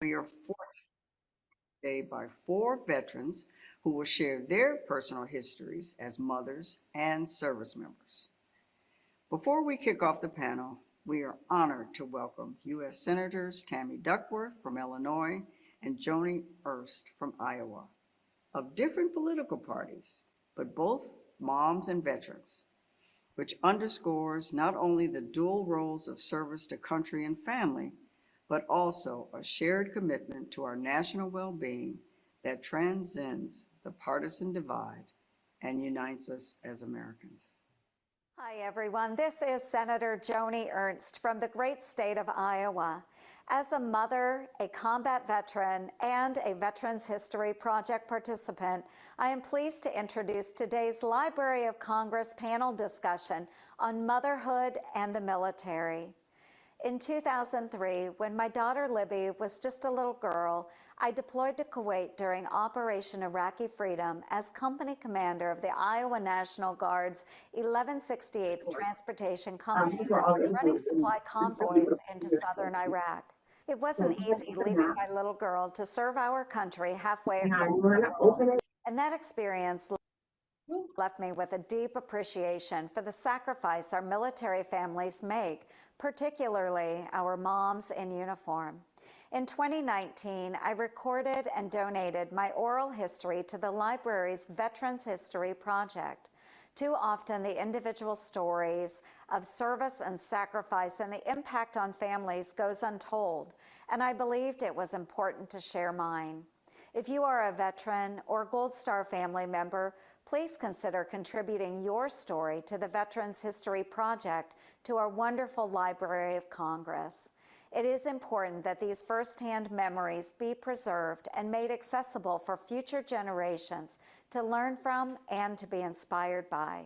We are fortunate today by four veterans who will share their personal histories as mothers and service members. Before we kick off the panel, we are honored to welcome U.S. Senators Tammy Duckworth from Illinois and Joni Ernst from Iowa, of different political parties, but both moms and veterans, which underscores not only the dual roles of service to country and family, but also a shared commitment to our national well-being that transcends the partisan divide and unites us as Americans. Hi, everyone. This is Senator Joni Ernst from the great state of Iowa. As a mother, a combat veteran, and a Veterans History Project participant, I am pleased to introduce today's Library of Congress panel discussion on motherhood and the military. In 2003, when my daughter Libby was just a little girl, I deployed to Kuwait during Operation Iraqi Freedom as company commander of the Iowa National Guard's 1168th Transportation Company, running supply convoys into southern Iraq. It wasn't easy leaving my little girl to serve our country halfway across the world, and that experience left me with a deep appreciation for the sacrifice our military families make, particularly our moms in uniform. In 2019, I recorded and donated my oral history to the library's Veterans History Project. Too often, the individual stories of service and sacrifice and the impact on families goes untold, and I believed it was important to share mine. If you are a veteran or Gold Star family member, please consider contributing your story to the Veterans History Project to our wonderful Library of Congress. It is important that these firsthand memories be preserved and made accessible for future generations to learn from and to be inspired by.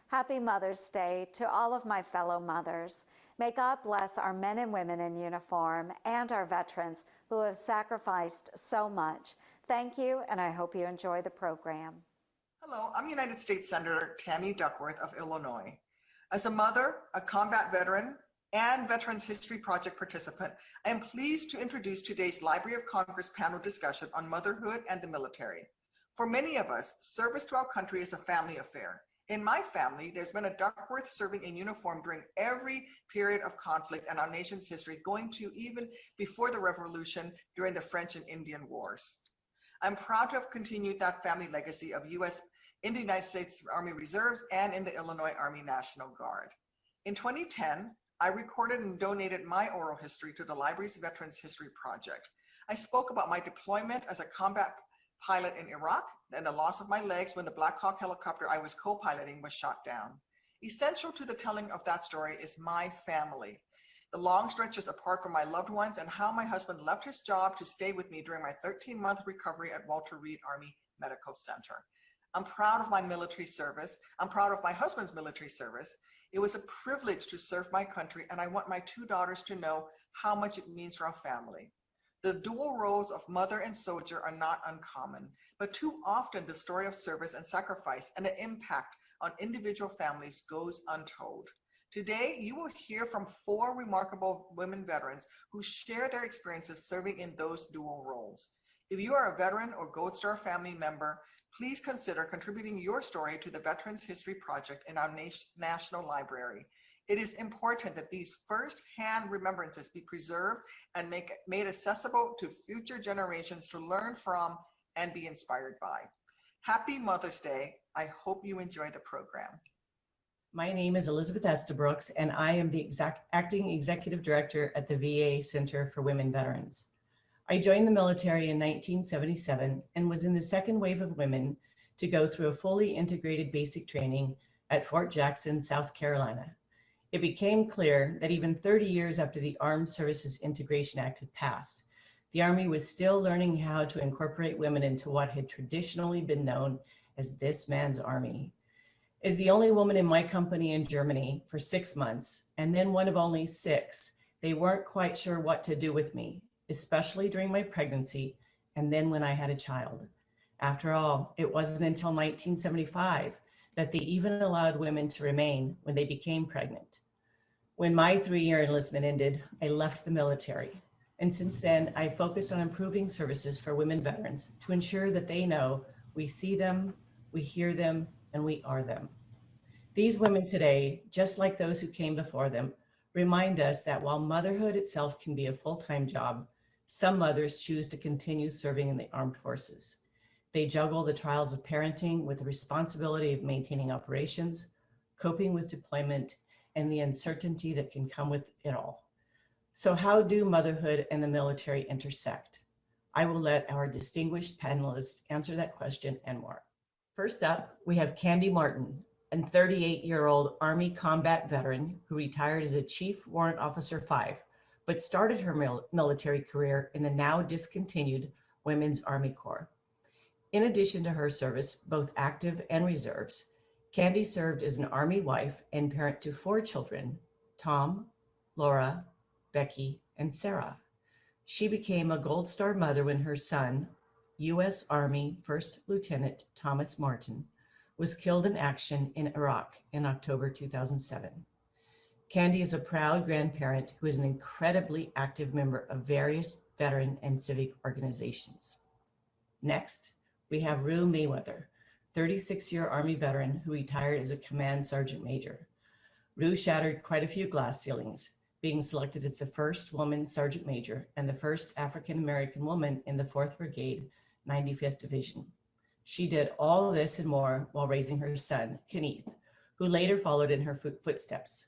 Happy Mother's Day to all of my fellow mothers. May God bless our men and women in uniform and our veterans who have sacrificed so much. Thank you, and I hope you enjoy the program. Hello, I'm United States Senator Tammy Duckworth of Illinois. As a mother, a combat veteran, and Veterans History Project participant, I am pleased to introduce today's Library of Congress panel discussion on motherhood and the military. For many of us, service to our country is a family affair. In my family, there's been a Duckworth serving in uniform during every period of conflict in our nation's history, going to even before the Revolution during the French and Indian Wars. I'm proud to have continued that family legacy of in the United States Army Reserves and in the Illinois Army National Guard. In 2010, I recorded and donated my oral history to the library's Veterans History Project. I spoke about my deployment as a combat pilot in Iraq and the loss of my legs when the Black Hawk helicopter I was co-piloting was shot down. Essential to the telling of that story is my family, the long stretches apart from my loved ones, and how my husband left his job to stay with me during my 13-month recovery at Walter Reed Army Medical Center. I'm proud of my military service. I'm proud of my husband's military service. It was a privilege to serve my country, and I want my two daughters to know how much it means for our family. The dual roles of mother and soldier are not uncommon, but too often the story of service and sacrifice and the impact on individual families goes untold. Today, you will hear from four remarkable women veterans who share their experiences serving in those dual roles. If you are a veteran or Gold Star family member, please consider contributing your story to the Veterans History Project in our National Library. It is important that these first-hand remembrances be preserved and made accessible to future generations to learn from and be inspired by. Happy Mother's Day. I hope you enjoy the program. My name is Elizabeth Estabrooks, and I am the acting executive director at the VA Center for Women Veterans. I joined the military in 1977 and was in the second wave of women to go through a fully integrated basic training at Fort Jackson, South Carolina. It became clear that even 30 years after the Armed Services Integration Act had passed, the Army was still learning how to incorporate women into what had traditionally been known as this man's Army. As the only woman in my company in Germany for 6 months, and then one of only 6, they weren't quite sure what to do with me, especially during my pregnancy, and then when I had a child. After all, it wasn't until 1975 that they even allowed women to remain when they became pregnant. When my 3-year enlistment ended, I left the military. And since then, I focused on improving services for women veterans to ensure that they know we see them, we hear them, and we are them. These women today, just like those who came before them, remind us that while motherhood itself can be a full-time job, some mothers choose to continue serving in the armed forces. They juggle the trials of parenting with the responsibility of maintaining operations, coping with deployment, and the uncertainty that can come with it all. So how do motherhood and the military intersect? I will let our distinguished panelists answer that question and more. First up, we have Candy Martin, a 38-year-old Army combat veteran who retired as a Chief Warrant Officer 5, but started her military career in the now discontinued Women's Army Corps. In addition to her service, both active and reserves, Candy served as an Army wife and parent to 4 children, Tom, Laura, Becky, and Sarah. She became a Gold Star mother when her son, U.S. Army First Lieutenant Thomas Martin, was killed in action in Iraq in October 2007. Candy is a proud grandparent who is an incredibly active member of various veteran and civic organizations. Next, we have Rue Mayweather, 36-year Army veteran who retired as a Command Sergeant Major. Rue shattered quite a few glass ceilings, being selected as the first woman Sergeant Major and the first African-American woman in the 4th Brigade, 95th Division. She did all this and more while raising her son, Kenneth, who later followed in her footsteps.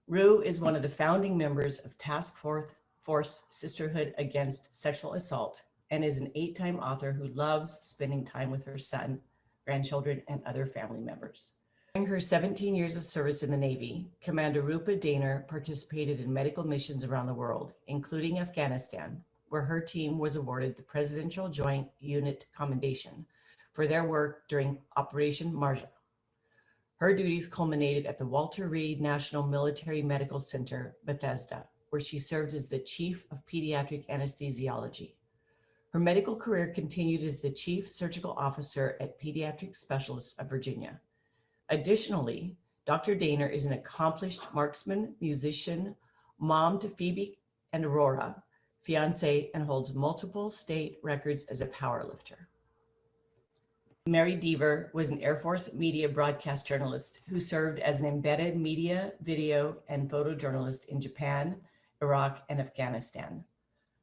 Rue is one of the founding members of Task Force Sisterhood Against Sexual Assault and is an 8-time author who loves spending time with her son, grandchildren, and other family members. During her 17 years of service in the Navy, Commander Rupa Daner participated in medical missions around the world, including Afghanistan, where her team was awarded the Presidential Joint Unit Commendation for their work during Operation Marja. Her duties culminated at the Walter Reed National Military Medical Center, Bethesda, where she served as the Chief of Pediatric Anesthesiology. Her medical career continued as the Chief Surgical Officer at Pediatric Specialists of Virginia. Additionally, Dr. Daner is an accomplished marksman, musician, mom to Phoebe and Aurora, fiance, and holds multiple state records as a powerlifter. Mary Deaver was an Air Force media broadcast journalist who served as an embedded media, video, and photojournalist in Japan, Iraq, and Afghanistan.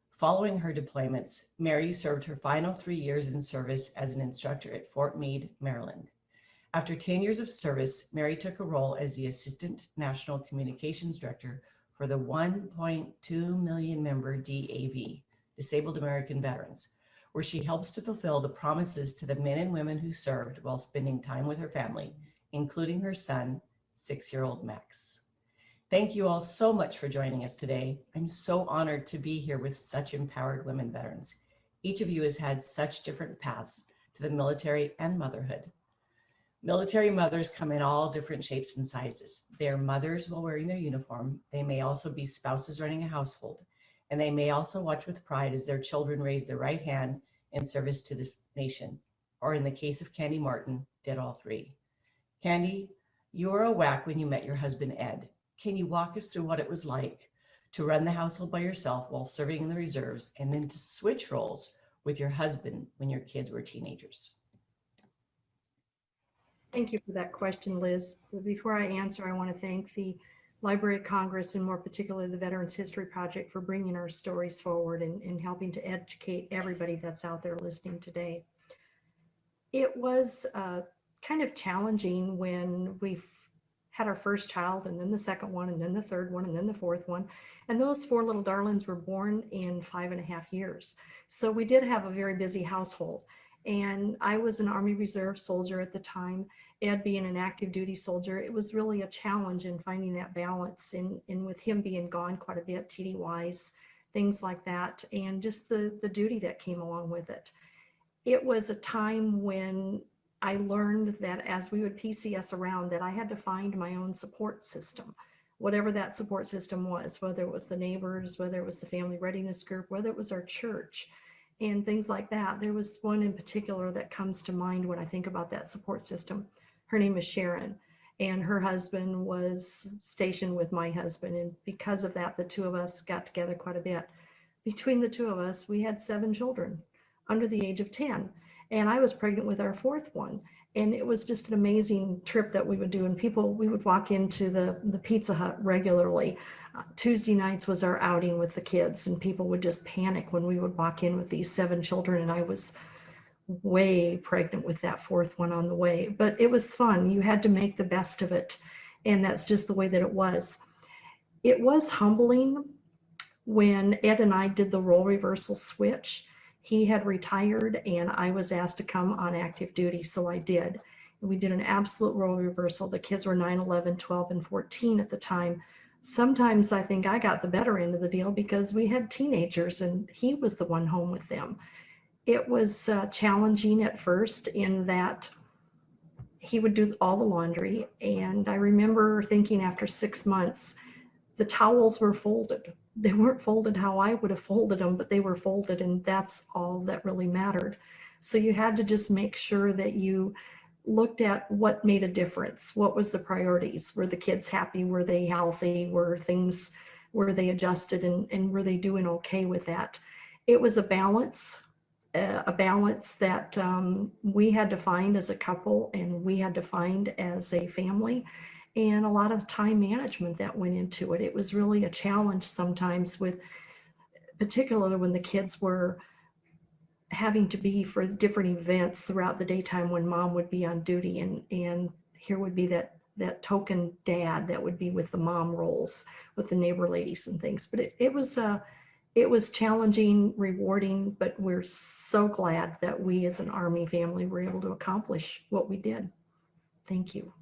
Following her deployments, Mary served her final 3 years in service as an instructor at Fort Meade, Maryland. After 10 years of service, Mary took a role as the Assistant National Communications Director for the 1.2 million member DAV, Disabled American Veterans, where she helps to fulfill the promises to the men and women who served while spending time with her family, including her son, 6-year-old Max. Thank you all so much for joining us today. I'm so honored to be here with such empowered women veterans. Each of you has had such different paths to the military and motherhood. Military mothers come in all different shapes and sizes. They are mothers while wearing their uniform. They may also be spouses running a household, and they may also watch with pride as their children raise their right hand in service to this nation, or in the case of Candy Martin, did all 3. Candy, you were a WAC when you met your husband, Ed. Can you walk us through what it was like to run the household by yourself while serving in the reserves, and then to switch roles with your husband when your kids were teenagers? Thank you for that question, Liz. But before I answer, I want to thank the Library of Congress, and more particularly the Veterans History Project, for bringing our stories forward and helping to educate everybody that's out there listening today. It was kind of challenging when we had our first child, and then the second one, and then the third one, and then the fourth one. And those 4 little darlings were born in 5.5 years. So we did have a very busy household. And I was an Army Reserve soldier at the time. Ed being an active duty soldier, it was really a challenge in finding that balance, and with him being gone quite a bit, TD-wise, things like that, and just the duty that came along with it. It was a time when I learned that as we would PCS around, that I had to find my own support system, whatever that support system was, whether it was the neighbors, whether it was the family readiness group, whether it was our church, and things like that. There was one in particular that comes to mind when I think about that support system. Her name is Sharon, and her husband was stationed with my husband. And because of that, the 2 of us got together quite a bit. Between the two of us, we had 7 children under the age of 10. And I was pregnant with our 4th one. And it was just an amazing trip that we would do. And we would walk into the Pizza Hut regularly. Tuesday nights was our outing with the kids, and people would just panic when we would walk in with these 7 children. And I was way pregnant with that 4th one on the way. But it was fun. You had to make the best of it. And that's just the way that it was. It was humbling when Ed and I did the role reversal switch. He had retired and I was asked to come on active duty, so I did. We did an absolute role reversal. The kids were 9, 11, 12, and 14 at the time. Sometimes I think I got the better end of the deal because we had teenagers and he was the one home with them. It was challenging at first in that he would do all the laundry. And I remember thinking after 6 months, the towels were folded. They weren't folded how I would have folded them, but they were folded, and that's all that really mattered. So you had to just make sure that you looked at what made a difference. What was the priorities? Were the kids happy? Were they healthy? Were they adjusted, and were they doing okay with that? It was a balance that we had to find as a couple and we had to find as a family, and a lot of time management that went into it. It was really a challenge sometimes with, particularly when the kids were having to be for different events throughout the daytime when mom would be on duty, and here would be that token dad that would be with the mom roles with the neighbor ladies and things. But it was challenging, rewarding, but we're so glad that we as an Army family were able to accomplish what we did. Thank you.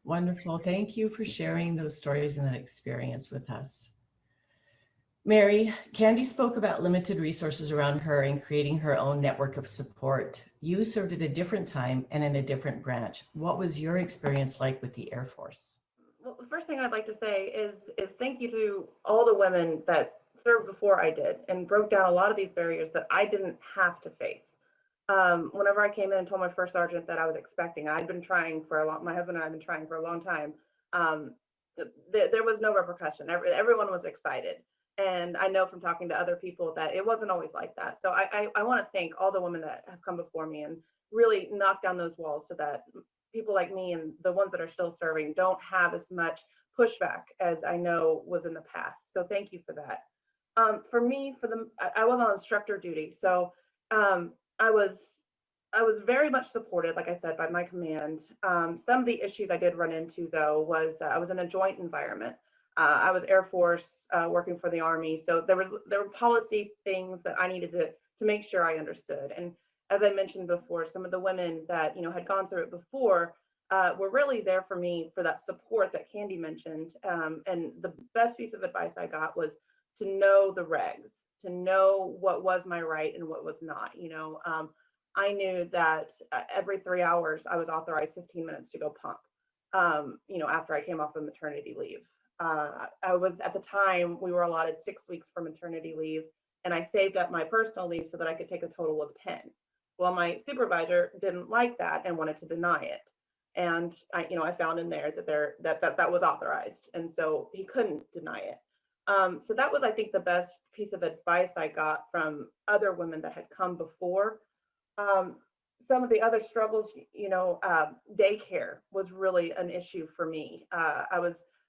Wonderful. Thank you for sharing those stories and that experience with us. Mary, Candy spoke about limited resources around her and creating her own network of support. You served at a different time and in a different branch. What was your experience like with the Air Force? Well, the first thing I'd like to say is thank you to all the women that served before I did and broke down a lot of these barriers that I didn't have to face. Whenever I came in and told my first sergeant that I was expecting, I'd been trying for a long, my husband and I have been trying for a long time. There was no repercussion. Everyone was excited. And I know from talking to other people that it wasn't always like that. So I want to thank all the women that have come before me and really knocked down those walls so that people like me and the ones that are still serving don't have as much pushback as I know was in the past. So thank you for that. For me, I was on instructor duty, so I was I was very much supported, like I said, by my command. Some of the issues I did run into, though, was I was in a joint environment. I was Air Force working for the Army, so there were policy things that I needed to make sure I understood. And as I mentioned before, some of the women that had gone through it before were really there for me for that support that Candy mentioned. And the best piece of advice I got was to know the regs, to know what was my right and what was not. I knew that every 3 hours I was authorized 15 minutes to go pump. After I came off of maternity leave. I was at the time we were allotted 6 weeks for maternity leave, and I saved up my personal leave so that I could take a total of 10. Well, my supervisor didn't like that and wanted to deny it, and I found in there that was authorized, and so he couldn't deny it. So that was, I think, the best piece of advice I got from other women that had come before. um, some of the other struggles, daycare was really an issue for me.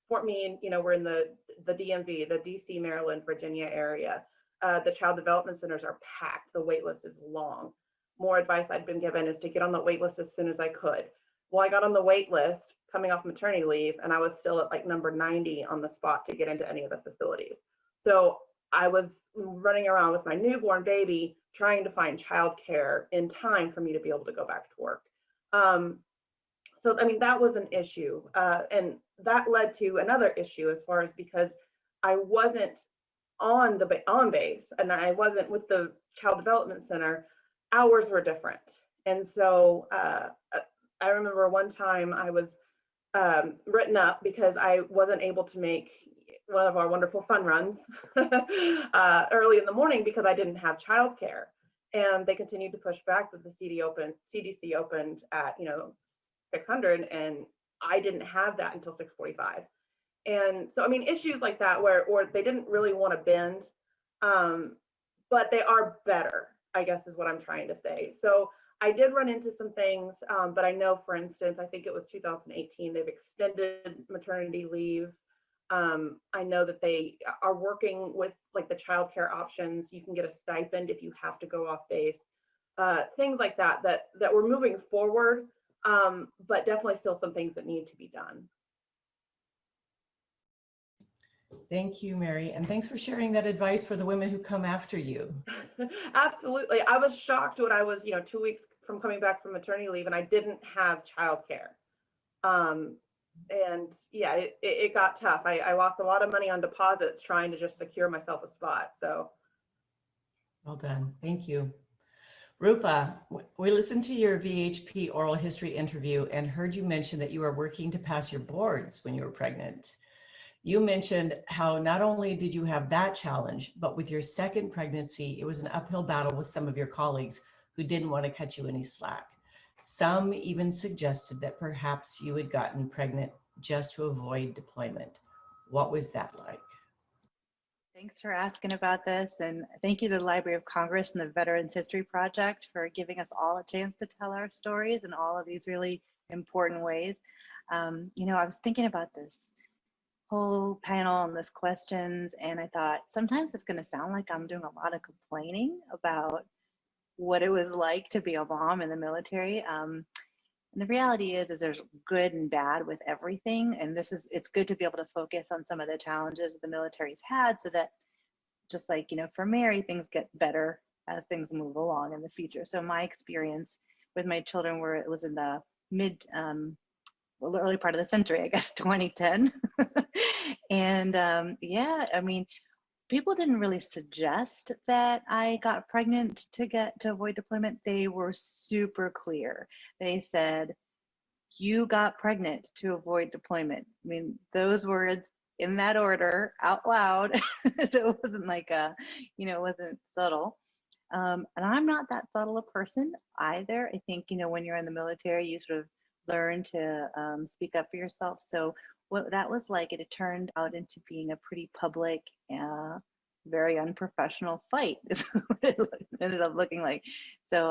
For me, we're in the DMV, the DC, Maryland, Virginia area. The child development centers are packed. The wait list is long. More advice I'd been given is to get on the wait list as soon as I could. Well, I got on the wait list coming off maternity leave, and I was still at like number 90 on the spot to get into any of the facilities. So I was running around with my newborn baby trying to find childcare in time for me to be able to go back to work. So, I mean, that was an issue. And that led to another issue as far as because I wasn't on base and I wasn't with the child development center, hours were different. And so I remember one time I was written up because I wasn't able to make one of our wonderful fun runs early in the morning because I didn't have childcare. And they continued to push back that the CDC opened at 600, and I didn't have that until 6:45. And so, I mean, issues like that where or they didn't really want to bend, but they are better, I guess is what I'm trying to say. So I did run into some things, but I know, for instance, I think it was 2018, they've extended maternity leave. I know that they are working with like the childcare options. You can get a stipend if you have to go off base. Things like that, that we're moving forward, but definitely still some things that need to be done. Thank you, Mary. And thanks for sharing that advice for the women who come after you. Absolutely. I was shocked when I was, 2 weeks from coming back from maternity leave and I didn't have childcare. And yeah, it got tough. I lost a lot of money on deposits trying to just secure myself a spot. So Well done. Thank you. Rupa, we listened to your VHP oral history interview and heard you mention that you were working to pass your boards when you were pregnant. You mentioned how not only did you have that challenge, but with your second pregnancy, it was an uphill battle with some of your colleagues who didn't want to cut you any slack. Some even suggested that perhaps you had gotten pregnant just to avoid deployment. What was that like? Thanks for asking about this, and thank you to the Library of Congress and the Veterans History Project for giving us all a chance to tell our stories in all of these really important ways. I was thinking about this whole panel and this questions, and I thought sometimes it's going to sound like I'm doing a lot of complaining about what it was like to be a mom in the military. And the reality is there's good and bad with everything. And it's good to be able to focus on some of the challenges that the military's had so that just like, for Mary, things get better as things move along in the future. So my experience with my children it was in the early part of the century, I guess, 2010. And yeah, I mean, people didn't really suggest that I got pregnant to avoid deployment. They were super clear. They said, you got pregnant to avoid deployment. I mean, those words in that order out loud. So it wasn't like it wasn't subtle. And I'm not that subtle a person either. I think, when you're in the military, you sort of learn to speak up for yourself. So what that was like, it turned out into being a pretty public, very unprofessional fight is what it ended up looking like. So,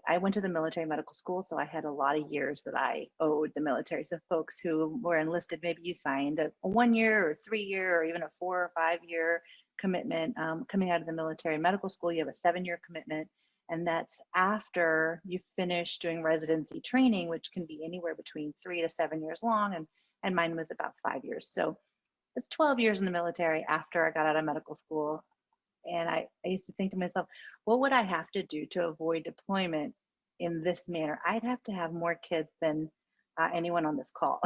I went to the military medical school, so I had a lot of years that I owed the military. So folks who were enlisted, maybe you signed a 1 year or 3 year or even a 4 or 5 year commitment. Coming out of the military medical school, you have a 7-year commitment. And that's after you finish doing residency training, which can be anywhere between 3 to 7 years long. And mine was about 5 years. So it's 12 years in the military after I got out of medical school. And I used to think to myself, what would I have to do to avoid deployment in this manner? I'd have to have more kids than anyone on this call.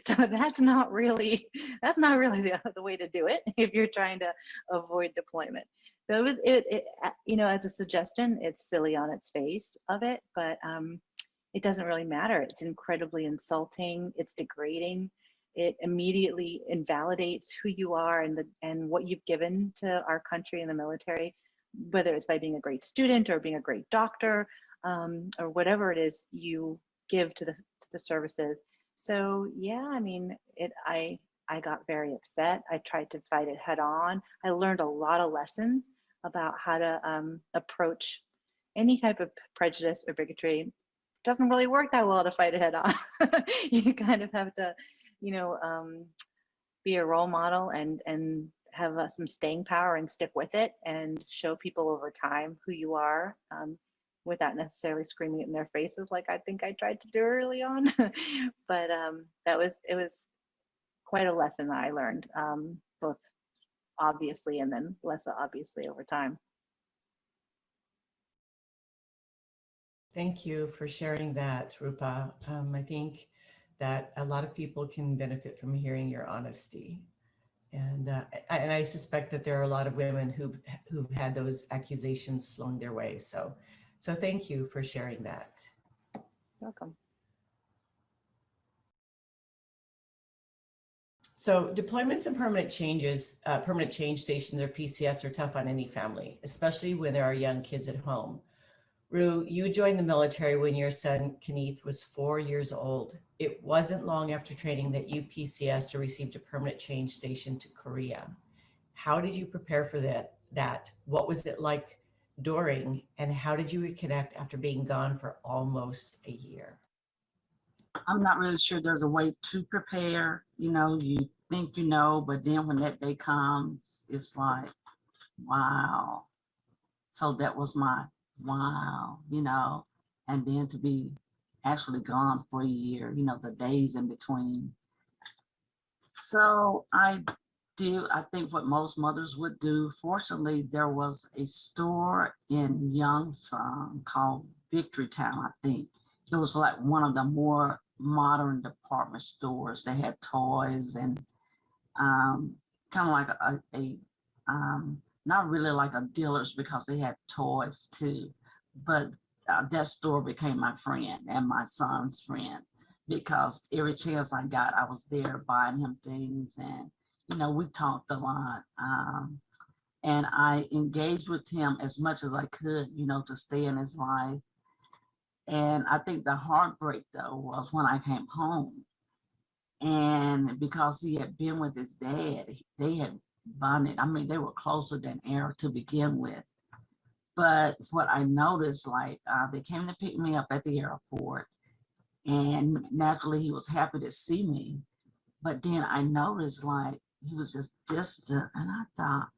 So that's not really the way to do it if you're trying to avoid deployment. So as a suggestion, it's silly on its face of it, but it doesn't really matter. It's incredibly insulting. It's degrading. It immediately invalidates who you are and what you've given to our country and the military, whether it's by being a great student or being a great doctor, or whatever it is you give to the services. So yeah, I mean, I got very upset. I tried to fight it head on. I learned a lot of lessons about how to approach any type of prejudice or bigotry. It doesn't really work that well to fight it head on. You kind of have to, be a role model and have some staying power and stick with it and show people over time who you are, without necessarily screaming it in their faces like I think I tried to do early on. But it was quite a lesson that I learned, both obviously and then less obviously over time. Thank you for sharing that, Rupa. I think that a lot of people can benefit from hearing your honesty. And I suspect that there are a lot of women who've had those accusations slung their way. So thank you for sharing that. Welcome. So deployments and permanent change stations or PCS are tough on any family, especially when there are young kids at home. Rue, you joined the military when your son, Kenneth, was 4 years old. It wasn't long after training that you PCSed or received a permanent change station to Korea. How did you prepare for that? What was it like during, and how did you reconnect after being gone for almost a year? I'm not really sure there's a way to prepare. You know, you think you know, but then when that day comes, it's like, wow. So that was my wow, you know, and then to be actually gone for a year, you know, the days in between. So I did, I think what most mothers would do. Fortunately, there was a store in Youngstown called Victory Town, I think. It was like one of the more modern department stores. They had toys and kind of like not really like a dealer's because they had toys too, but that store became my friend and my son's friend because every chance I got, I was there buying him things, and you know, we talked a lot, and I engaged with him as much as I could, you know, to stay in his life. And I think the heartbreak though was when I came home, and because he had been with his dad, they had bonded. I mean, they were closer than air to begin with. But what I noticed, like, they came to pick me up at the airport, and naturally he was happy to see me. But then I noticed, like, he was just distant, and I thought,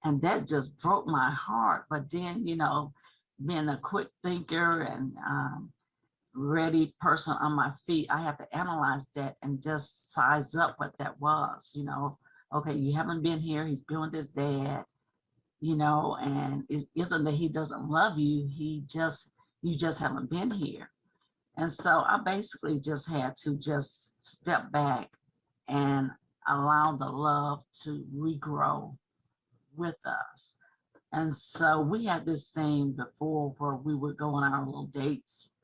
and that just broke my heart. But then, you know, being a quick thinker and ready person on my feet, I have to analyze that and just size up what that was, you know. Okay, you haven't been here, he's been with his dad, you know, and it isn't that he doesn't love you, you just haven't been here. And so I basically just had to just step back and allow the love to regrow with us. And so we had this thing before where we would go on our little dates,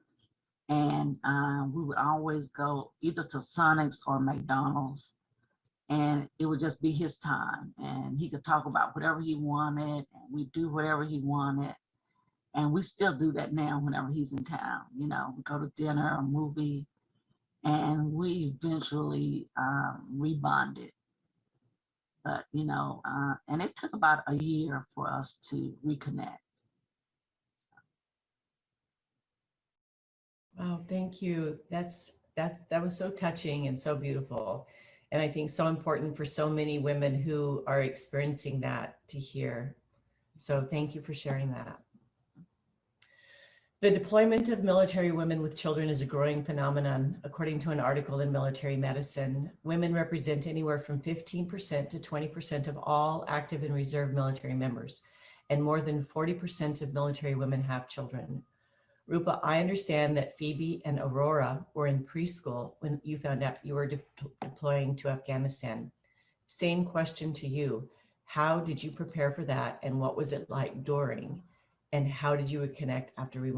and we would always go either to Sonic's or McDonald's, and it would just be his time, and he could talk about whatever he wanted, and we do whatever he wanted. And we still do that now whenever he's in town. You know, we go to dinner, a movie, and we eventually rebonded. But you know, and it took about a year for us to reconnect. Wow, thank you. That was so touching and so beautiful. And I think so important for so many women who are experiencing that to hear. So thank you for sharing that. The deployment of military women with children is a growing phenomenon. According to an article in Military Medicine, women represent anywhere from 15% to 20% of all active and reserve military members, and more than 40% of military women have children. Rupa, I understand that Phoebe and Aurora were in preschool when you found out you were deploying to Afghanistan. Same question to you. How did you prepare for that, and what was it like during? And how did you reconnect after we?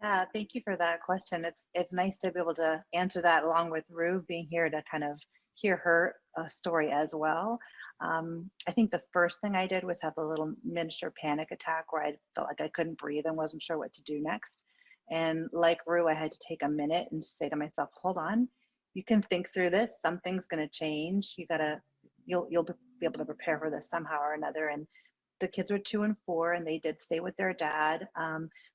Yeah, thank you for that question. It's nice to be able to answer that along with Rue being here to kind of hear her story as well. I think the first thing I did was have a little miniature panic attack where I felt like I couldn't breathe and wasn't sure what to do next. And like Rue, I had to take a minute and say to myself, hold on, you can think through this. Something's going to change. You'll be able to prepare for this somehow or another. And the kids were 2 and 4, and they did stay with their dad,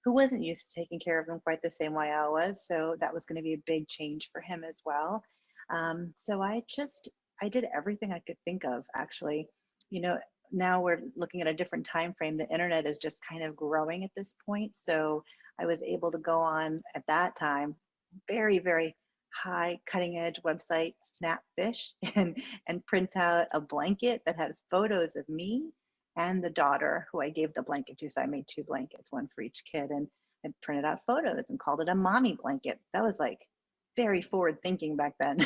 who wasn't used to taking care of them quite the same way I was. So that was going to be a big change for him as well. So I did everything I could think of, actually. You know, now we're looking at a different time frame. The internet is just kind of growing at this point. So I was able to go on at that time, very, very high cutting edge website, Snapfish, and print out a blanket that had photos of me and the daughter who I gave the blanket to. So I made 2 blankets, one for each kid, and I printed out photos and called it a mommy blanket. That was like very forward thinking back then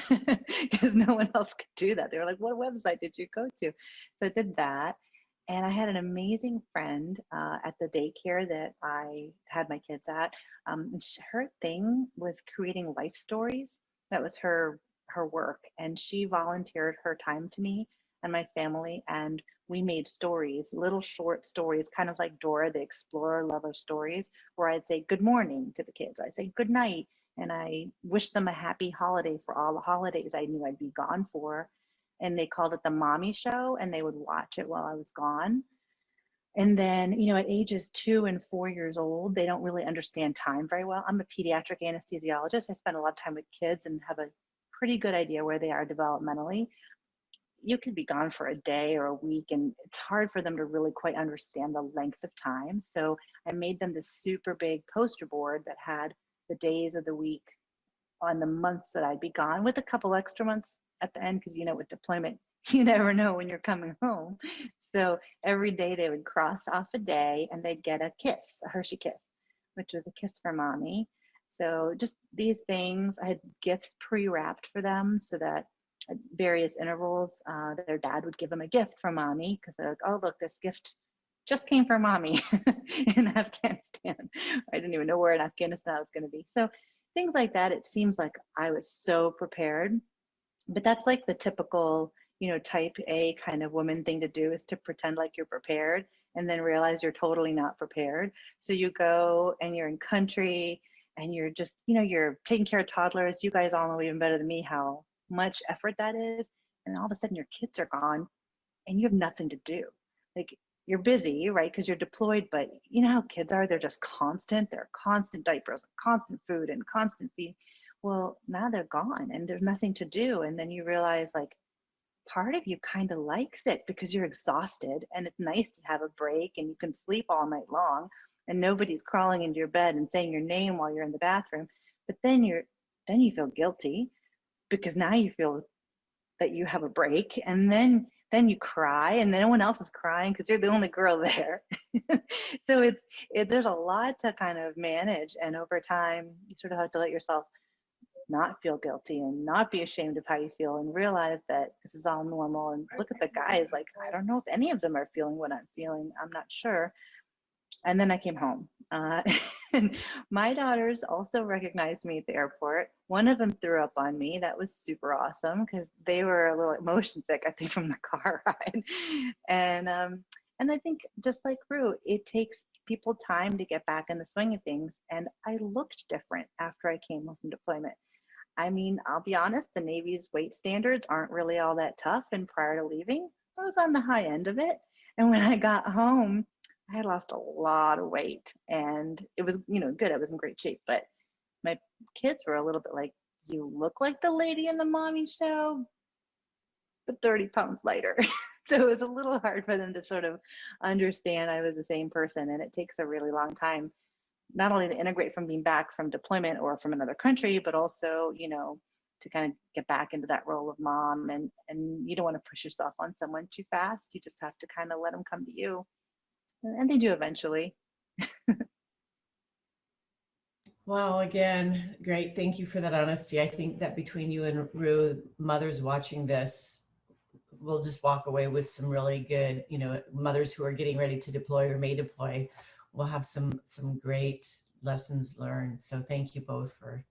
because no one else could do that. They were like, what website did you go to? So I did that. And I had an amazing friend at the daycare that I had my kids at. Her thing was creating life stories. That was her work. And she volunteered her time to me and my family, and we made stories, little short stories, kind of like Dora the Explorer lover stories, where I'd say good morning to the kids. I'd say good night, and I wished them a happy holiday for all the holidays I knew I'd be gone for. And they called it the Mommy Show, and they would watch it while I was gone. And then, at ages 2 and 4 years old, they don't really understand time very well. I'm a pediatric anesthesiologist. I spend a lot of time with kids and have a pretty good idea where they are developmentally. You could be gone for a day or a week, and it's hard for them to really quite understand the length of time. So I made them this super big poster board that had the days of the week on the months that I'd be gone, with a couple extra months at the end, because with deployment, you never know when you're coming home. So every day they would cross off a day and they'd get a kiss, a Hershey kiss, which was a kiss for mommy. So just these things, I had gifts pre-wrapped for them so that at various intervals, their dad would give them a gift from mommy, because they're like, oh, look, this gift just came from mommy in Afghanistan. I didn't even know where in Afghanistan I was going to be. So things like that, it seems like I was so prepared. But that's like the typical, type A kind of woman thing to do, is to pretend like you're prepared and then realize you're totally not prepared. So you go and you're in country and you're just, you're taking care of toddlers. You guys all know even better than me how much effort that is. And all of a sudden your kids are gone and you have nothing to do. Like, you're busy, right? Because you're deployed, but you know how kids are, they're just constant. They're constant diapers, constant food, and constant feed. Well, now they're gone and there's nothing to do. And then you realize, like, part of you kind of likes it because you're exhausted and it's nice to have a break and you can sleep all night long and nobody's crawling into your bed and saying your name while you're in the bathroom. But then you feel guilty because now you feel that you have a break, and then you cry and then no one else is crying because you're the only girl there. So there's a lot to kind of manage, and over time you sort of have to let yourself not feel guilty and not be ashamed of how you feel, and realize that this is all normal. And look at the guys, like, I don't know if any of them are feeling what I'm feeling. I'm not sure. And then I came home. And my daughters also recognized me at the airport. One of them threw up on me. That was super awesome because they were a little motion sick, I think, from the car ride. And I think, just like Rue, it takes people time to get back in the swing of things. And I looked different after I came home from deployment. I mean, I'll be honest, the Navy's weight standards aren't really all that tough. And prior to leaving, I was on the high end of it. And when I got home, I had lost a lot of weight, and it was, good. I was in great shape, but my kids were a little bit like, you look like the lady in the Mommy Show, but 30 pounds lighter. So it was a little hard for them to sort of understand I was the same person. And it takes a really long time, not only to integrate from being back from deployment or from another country, but also, to kind of get back into that role of mom. And you don't want to push yourself on someone too fast. You just have to kind of let them come to you. And they do eventually. Wow, again, great. Thank you for that honesty. I think that between you and Rue, mothers watching this will just walk away with some really good, mothers who are getting ready to deploy or may deploy will have some great lessons learned. So thank you both for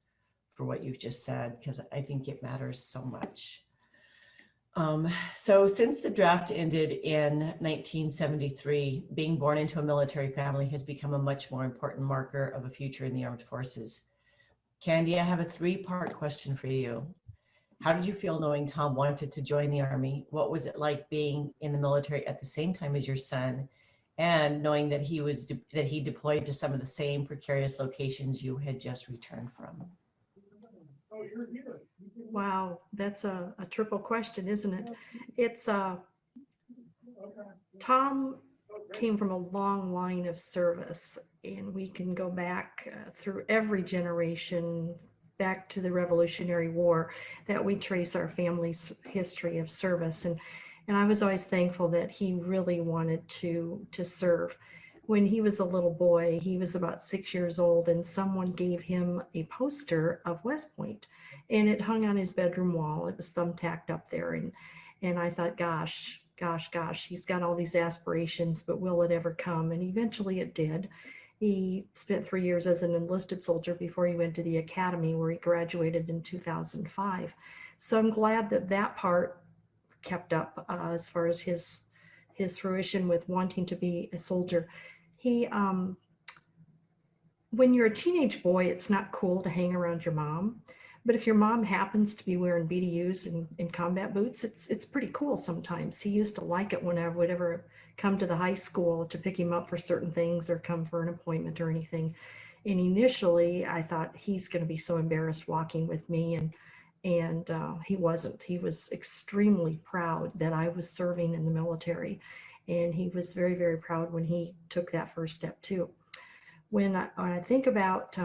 what you've just said, because I think it matters so much. So since the draft ended in 1973, being born into a military family has become a much more important marker of a future in the armed forces. Candy, I have a 3-part question for you. How did you feel knowing Tom wanted to join the Army? What was it like being in the military at the same time as your son, and knowing that he deployed to some of the same precarious locations you had just returned from? Wow, that's a triple question, isn't it? It's Tom came from a long line of service, and we can go back through every generation, back to the Revolutionary War, that we trace our family's history of service. And I was always thankful that he really wanted to serve. When he was a little boy, he was about 6 years old, and someone gave him a poster of West Point, and it hung on his bedroom wall. It was thumbtacked up there, and I thought, gosh, he's got all these aspirations, but will it ever come? And eventually it did. He spent 3 years as an enlisted soldier before he went to the academy, where he graduated in 2005. So I'm glad that part kept up as far as his fruition with wanting to be a soldier. He when you're a teenage boy, it's not cool to hang around your mom. But if your mom happens to be wearing BDUs and combat boots, it's pretty cool sometimes. He used to like it whenever would ever come to the high school to pick him up for certain things or come for an appointment or anything. And initially, I thought he's going to be so embarrassed walking with me, and he wasn't. He was extremely proud that I was serving in the military, and he was very, very proud when he took that first step too. When I think about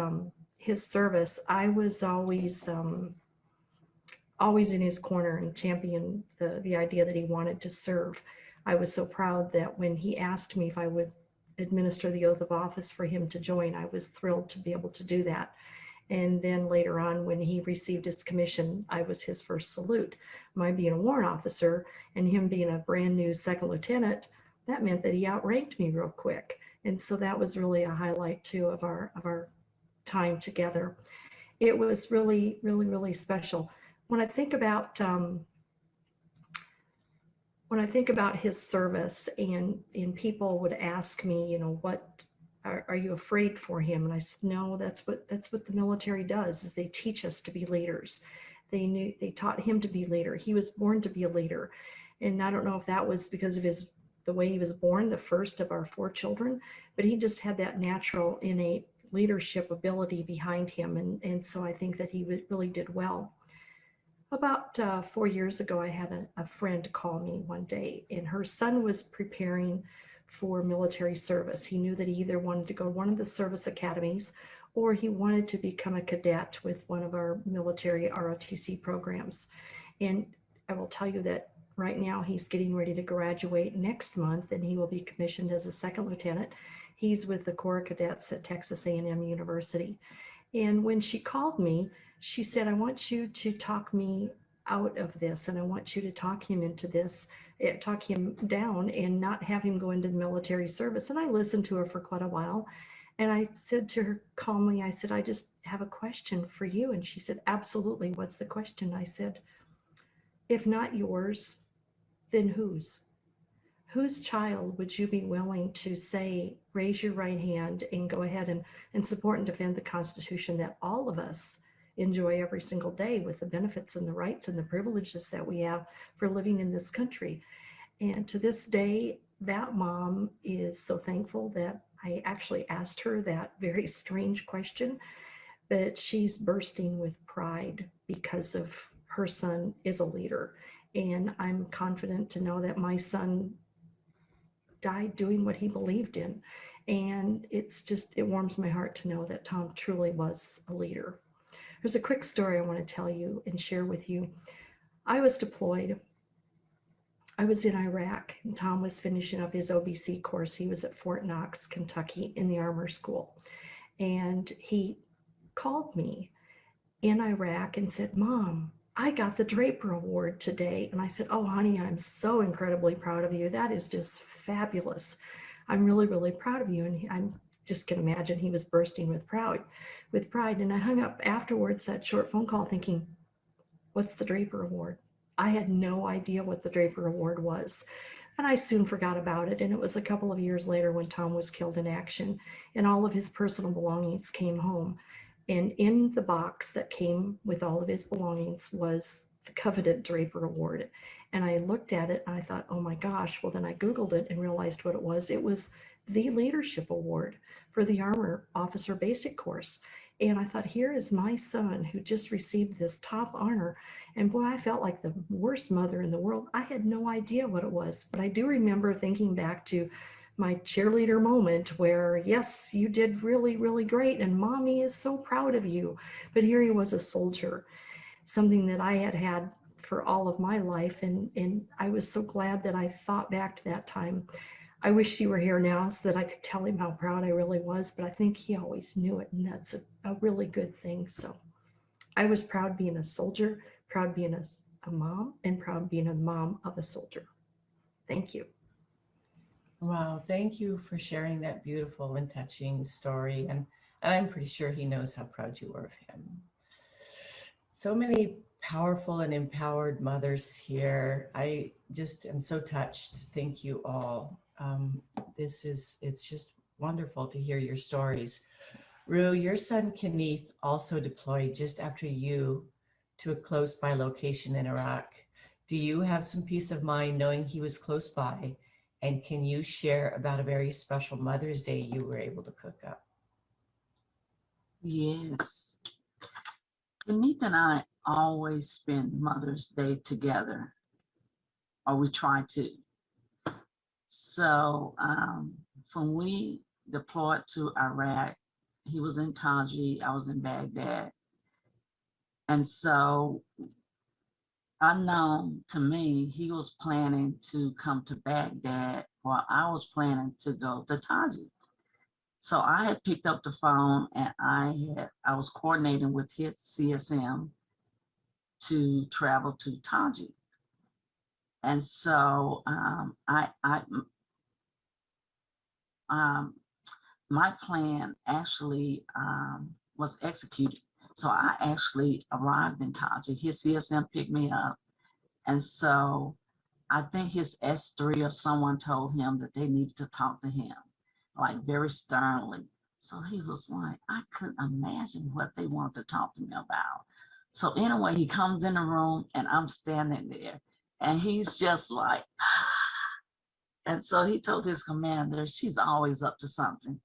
his service, I was always in his corner and champion the idea that he wanted to serve. I was so proud that when he asked me if I would administer the oath of office for him to join, I was thrilled to be able to do that. And then later on, when he received his commission, I was his first salute. My being a warrant officer and him being a brand new second lieutenant, that meant that he outranked me real quick. And so that was really a highlight too of our time together. It was really, really, really special. When I think about his service, and people would ask me, you know, what are you afraid for him? And I said, no, that's what the military does, is they teach us to be leaders. They taught him to be a leader. He was born to be a leader. And I don't know if that was because of the way he was born, the first of our 4 children, but he just had that natural innate leadership ability behind him. And so I think that he really did well. About 4 years ago, I had a friend call me one day, and her son was preparing for military service. He knew that he either wanted to go to one of the service academies or he wanted to become a cadet with one of our military ROTC programs. And I will tell you that right now he's getting ready to graduate next month, and he will be commissioned as a second lieutenant. He's with the Corps of Cadets at Texas A&M University. And when she called me, she said, I want you to talk me out of this, and I want you to talk him into this, talk him down and not have him go into the military service. And I listened to her for quite a while. And I said to her calmly, I said, I just have a question for you. And she said, absolutely. What's the question? I said, if not yours, then whose? Whose child would you be willing to say, raise your right hand and go ahead and support and defend the Constitution that all of us enjoy every single day, with the benefits and the rights and the privileges that we have for living in this country? And to this day, that mom is so thankful that I actually asked her that very strange question, but she's bursting with pride because of her son is a leader. And I'm confident to know that my son died doing what he believed in. And it warms my heart to know that Tom truly was a leader. There's a quick story I want to tell you and share with you. I was deployed. I was in Iraq, and Tom was finishing up his OBC course. He was at Fort Knox, Kentucky, in the Armor School. And he called me in Iraq and said, Mom, I got the Draper Award today. And I said, oh, honey, I'm so incredibly proud of you. That is just fabulous. I'm really, really proud of you. And I'm just can imagine he was bursting with pride. And I hung up afterwards, that short phone call, thinking, what's the Draper Award? I had no idea what the Draper Award was. And I soon forgot about it. And it was a couple of years later when Tom was killed in action and all of his personal belongings came home. And in the box that came with all of his belongings was the coveted Draper Award. And I looked at it and I thought, oh my gosh. Well, then I Googled it and realized what it was. It was the Leadership Award for the Armor Officer Basic Course. And I thought, here is my son who just received this top honor. And boy, I felt like the worst mother in the world. I had no idea what it was, but I do remember thinking back to my cheerleader moment where, yes, you did really, really great. And mommy is so proud of you. But here he was, a soldier, something that I had had for all of my life. And I was so glad that I thought back to that time. I wish you were here now so that I could tell him how proud I really was, but I think he always knew it, and that's a really good thing. So I was proud being a soldier, proud being a mom, and proud being a mom of a soldier. Thank you. Wow, thank you for sharing that beautiful and touching story. And I'm pretty sure he knows how proud you were of him. So many powerful and empowered mothers here. I just am so touched. Thank you all. It's just wonderful to hear your stories. Rue, your son Kenneth also deployed just after you to a close by location in Iraq. Do you have some peace of mind knowing he was close by? And can you share about a very special Mother's Day you were able to cook up? Yes. Denise and I always spend Mother's Day together, or we try to. So when we deployed to Iraq, he was in Taji, I was in Baghdad. And so unknown to me, he was planning to come to Baghdad while I was planning to go to Taji. So I had picked up the phone and I was coordinating with his CSM to travel to Taji. And so my plan actually was executed. So I actually arrived in Taji. His CSM picked me up. And so I think his S3 or someone told him that they needed to talk to him, like very sternly. So he was like, I couldn't imagine what they wanted to talk to me about. So anyway, he comes in the room and I'm standing there and he's just like, and so he told his commander, she's always up to something.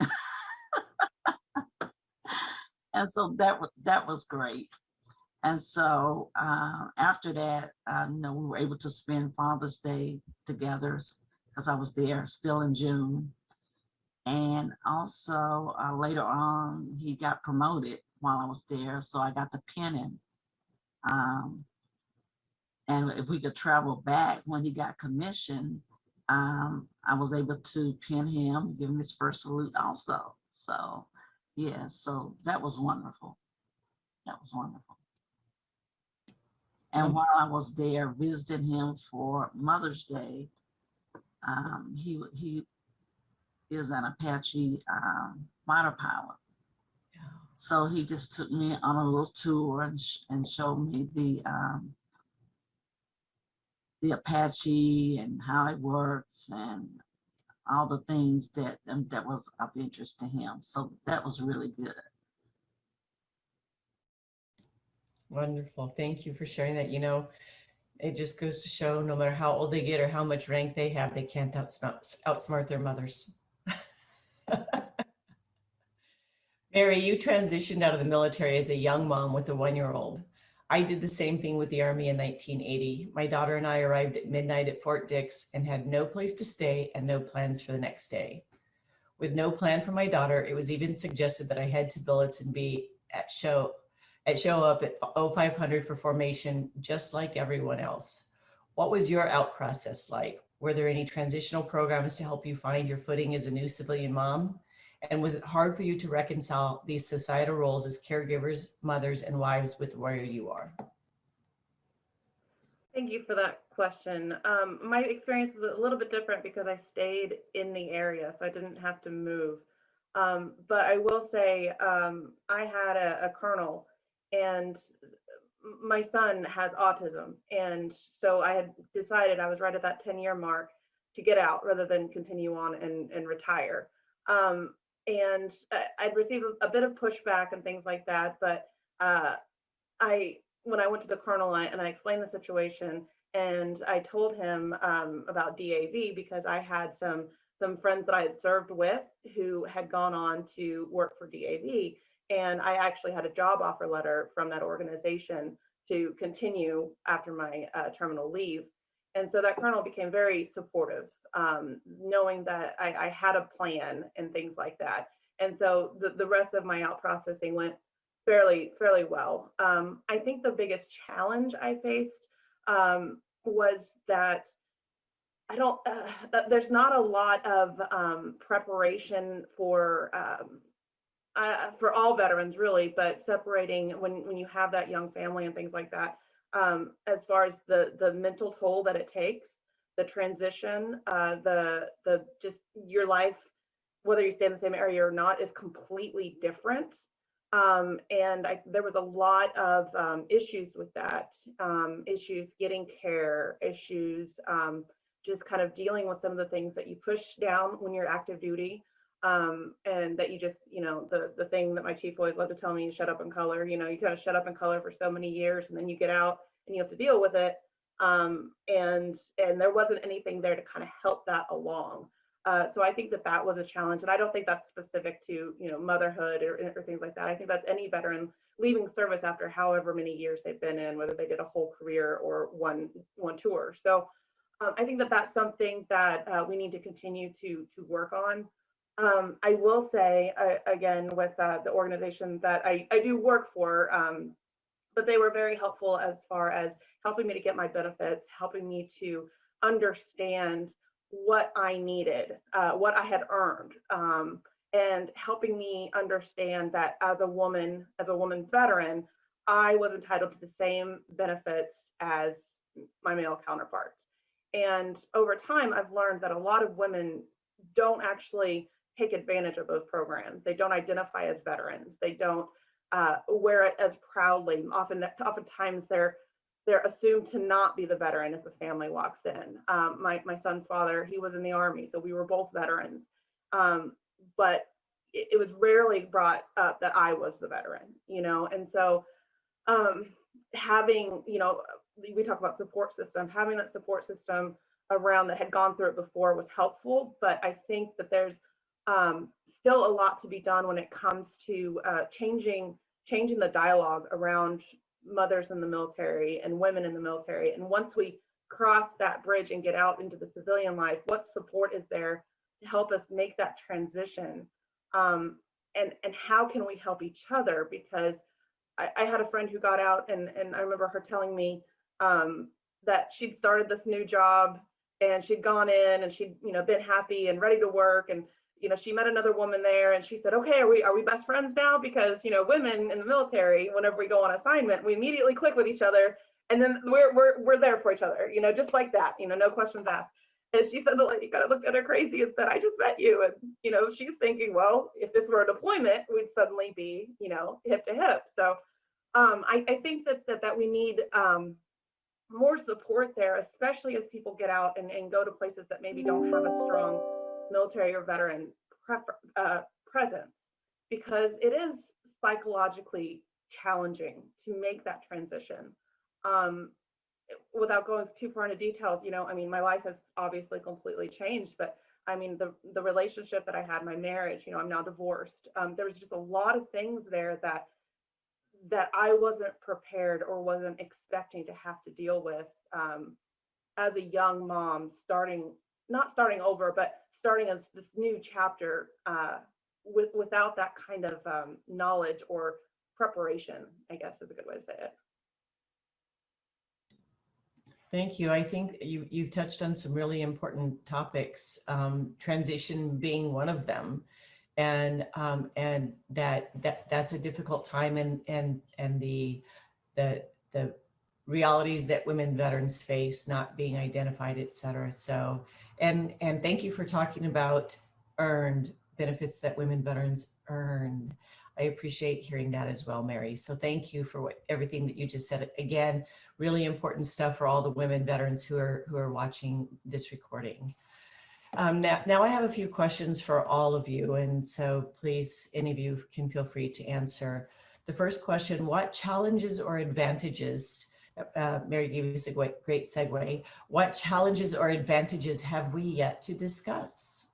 And so that was great. And so after that, we were able to spend Father's Day together because I was there still in June. And also later on, he got promoted while I was there. So I got to pin him. And if we could travel back when he got commissioned, I was able to pin him, give him his first salute also. So yeah, so that was wonderful. That was wonderful. And while I was there visiting him for Mother's Day, he is an Apache fighter pilot. So he just took me on a little tour and showed me the Apache and how it works and all the things that was of interest to him. So that was really good. Wonderful. Thank you for sharing that. It just goes to show no matter how old they get or how much rank they have, they can't outsmart their mothers. Mary, you transitioned out of the military as a young mom with a 1-year-old. I did the same thing with the Army in 1980. My daughter and I arrived at midnight at Fort Dix and had no place to stay and no plans for the next day. With no plan for my daughter, it was even suggested that I head to billets and be at show up at 0500 for formation, just like everyone else. What was your out process like? Were there any transitional programs to help you find your footing as a new civilian mom? And was it hard for you to reconcile these societal roles as caregivers, mothers, and wives with where you are? Thank you for that question. My experience was a little bit different because I stayed in the area, so I didn't have to move. But I will say I had a colonel, and my son has autism. And so I had decided I was right at that 10-year mark to get out rather than continue on and retire. And I'd received a bit of pushback and things like that, but when I went to the colonel and I explained the situation and I told him about DAV because I had some friends that I had served with who had gone on to work for DAV, and I actually had a job offer letter from that organization to continue after my terminal leave. And so that colonel became very supportive, knowing that I had a plan and things like that. And so the rest of my out processing went fairly well. I think the biggest challenge I faced was that I don't. There's not a lot of preparation for all veterans, really, but separating when you have that young family and things like that. As far as the mental toll that it takes, the transition, the just your life, whether you stay in the same area or not, is completely different. There was a lot of issues with that, issues getting care, issues just kind of dealing with some of the things that you push down when you're active duty. And that you just, the thing that my chief always loved to tell me, you shut up and color, you kind of shut up and color for so many years, and then you get out and you have to deal with it. And there wasn't anything there to kind of help that along. So I think that was a challenge, and I don't think that's specific to motherhood or things like that. I think that's any veteran leaving service after however many years they've been in, whether they did a whole career or one tour. So I think that that's something that we need to continue to work on. I will say again with the organization that I do work for, but they were very helpful as far as helping me to get my benefits, helping me to understand what I needed, what I had earned, and helping me understand that as a woman veteran, I was entitled to the same benefits as my male counterparts. And over time, I've learned that a lot of women don't actually take advantage of those programs. They don't identify as veterans. They don't wear it as proudly. Oftentimes they're assumed to not be the veteran if the family walks in. My son's father, he was in the Army, so we were both veterans. But it was rarely brought up that I was the veteran, and so having, we talk about support system, having that support system around that had gone through it before was helpful. But I think that there's still a lot to be done when it comes to changing the dialogue around mothers in the military and women in the military. And once we cross that bridge and get out into the civilian life, what support is there to help us make that transition? And how can we help each other? Because I had a friend who got out, and I remember her telling me that she'd started this new job and she'd gone in and she'd been happy and ready to work, and she met another woman there, and she said, okay, are we best friends now? Because women in the military, whenever we go on assignment, we immediately click with each other, and then we're there for each other, just like that, no questions asked. And she said the lady kind of looked at her crazy and said, I just met you. And she's thinking, well, if this were a deployment, we'd suddenly be hip to hip. So I think that we need more support there, especially as people get out and go to places that maybe don't have a strong military or veteran presence, because it is psychologically challenging to make that transition. Without going too far into details, my life has obviously completely changed, but the relationship that I had, my marriage, I'm now divorced. There was just a lot of things there that I wasn't prepared or wasn't expecting to have to deal with as a young mom, not starting over, but starting as this new chapter without that kind of knowledge or preparation, I guess is a good way to say it. Thank you. I think you've touched on some really important topics, transition being one of them. And that's a difficult time, and the realities that women veterans face, not being identified, et cetera. So, and thank you for talking about earned benefits that women veterans earned. I appreciate hearing that as well, Mary. So thank you for everything that you just said. Again, really important stuff for all the women veterans who are watching this recording. Now I have a few questions for all of you, and so please, any of you can feel free to answer. The first question: what challenges or advantages, Mary gave us a great segue, what challenges or advantages have we yet to discuss?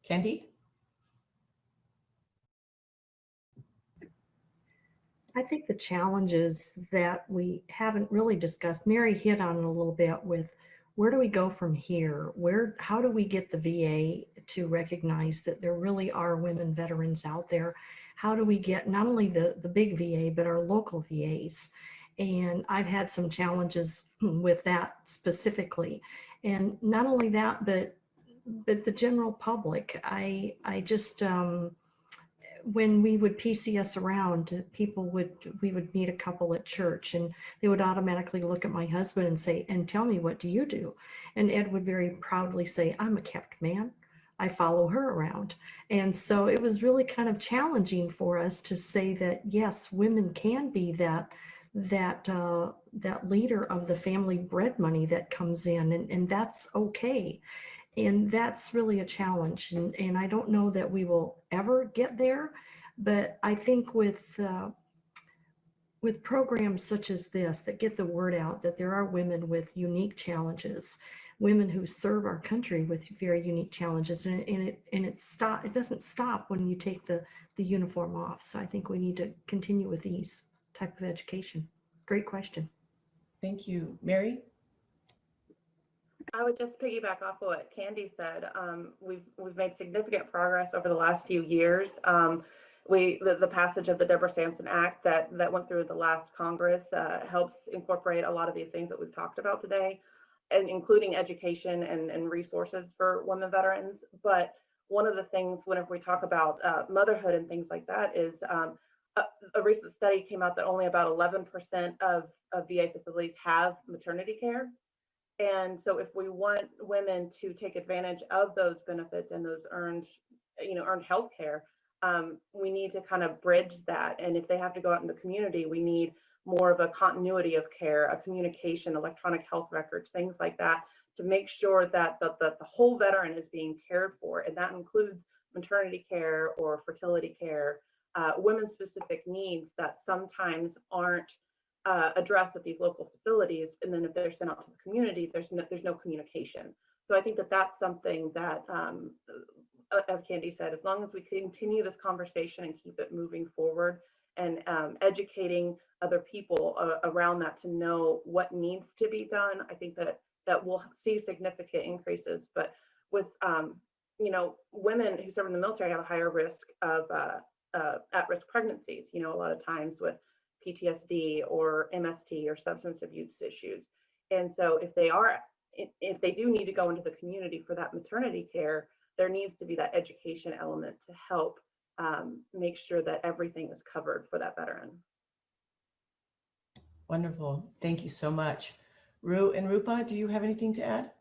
Kendi? I think the challenges that we haven't really discussed, Mary hit on it a little bit with where do we go from here? How do we get the VA to recognize that there really are women veterans out there? How do we get not only the big VA, but our local VAs? And I've had some challenges with that specifically. And not only that, but the general public. I just, when we would PCS around, we would meet a couple at church, and they would automatically look at my husband and say, and tell me, what do you do? And Ed would very proudly say, I'm a kept man. I follow her around. And so it was really kind of challenging for us to say that, yes, women can be that leader of the family bread money that comes in, and that's okay. And that's really a challenge. And I don't know that we will ever get there, but I think with programs such as this that get the word out that there are women with unique challenges, women who serve our country with very unique challenges, and it doesn't stop when you take the uniform off. So I think we need to continue with these type of education. Great question. Thank you. Mary? I would just piggyback off of what Candy said. We've made significant progress over the last few years. The passage of the Deborah Sampson Act that went through the last Congress helps incorporate a lot of these things that we've talked about today, and including education and resources for women veterans. But one of the things whenever we talk about motherhood and things like that is a recent study came out that only about 11% of VA facilities have maternity care. And so if we want women to take advantage of those benefits and those earned health care, we need to kind of bridge that. And if they have to go out in the community, we need more of a continuity of care, a communication, electronic health records, things like that, to make sure that the whole veteran is being cared for. And that includes maternity care or fertility care, women specific needs that sometimes aren't addressed at these local facilities, and then if they're sent out to the community, there's no communication. So I think that that's something that, as Candy said, as long as we continue this conversation and keep it moving forward, and educating other people around that to know what needs to be done, I think that we'll see significant increases. But with women who serve in the military have a higher risk of at-risk pregnancies. A lot of times with PTSD or MST or substance abuse issues. And so if they do need to go into the community for that maternity care, there needs to be that education element to help make sure that everything is covered for that veteran. Wonderful. Thank you so much. Ru and Rupa, do you have anything to add?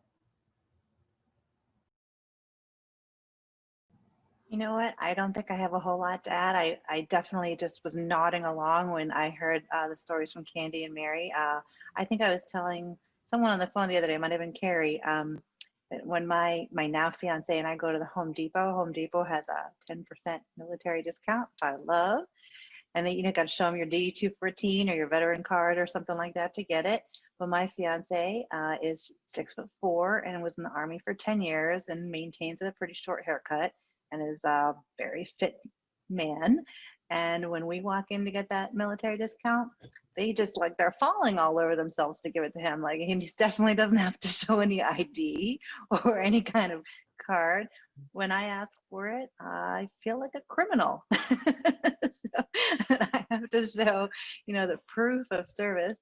You know what? I don't think I have a whole lot to add. I definitely just was nodding along when I heard the stories from Candy and Mary. I think I was telling someone on the phone the other day, might have been Carrie, that when my now fiance and I go to the Home Depot has a 10% military discount, which I love. And then got to show them your D214 or your veteran card or something like that to get it. But my fiance is 6'4" and was in the Army for 10 years and maintains a pretty short haircut and is a very fit man. And when we walk in to get that military discount, they just they're falling all over themselves to give it to him. He definitely doesn't have to show any ID or any kind of card. When I ask for it, I feel like a criminal. So, I have to show, the proof of service.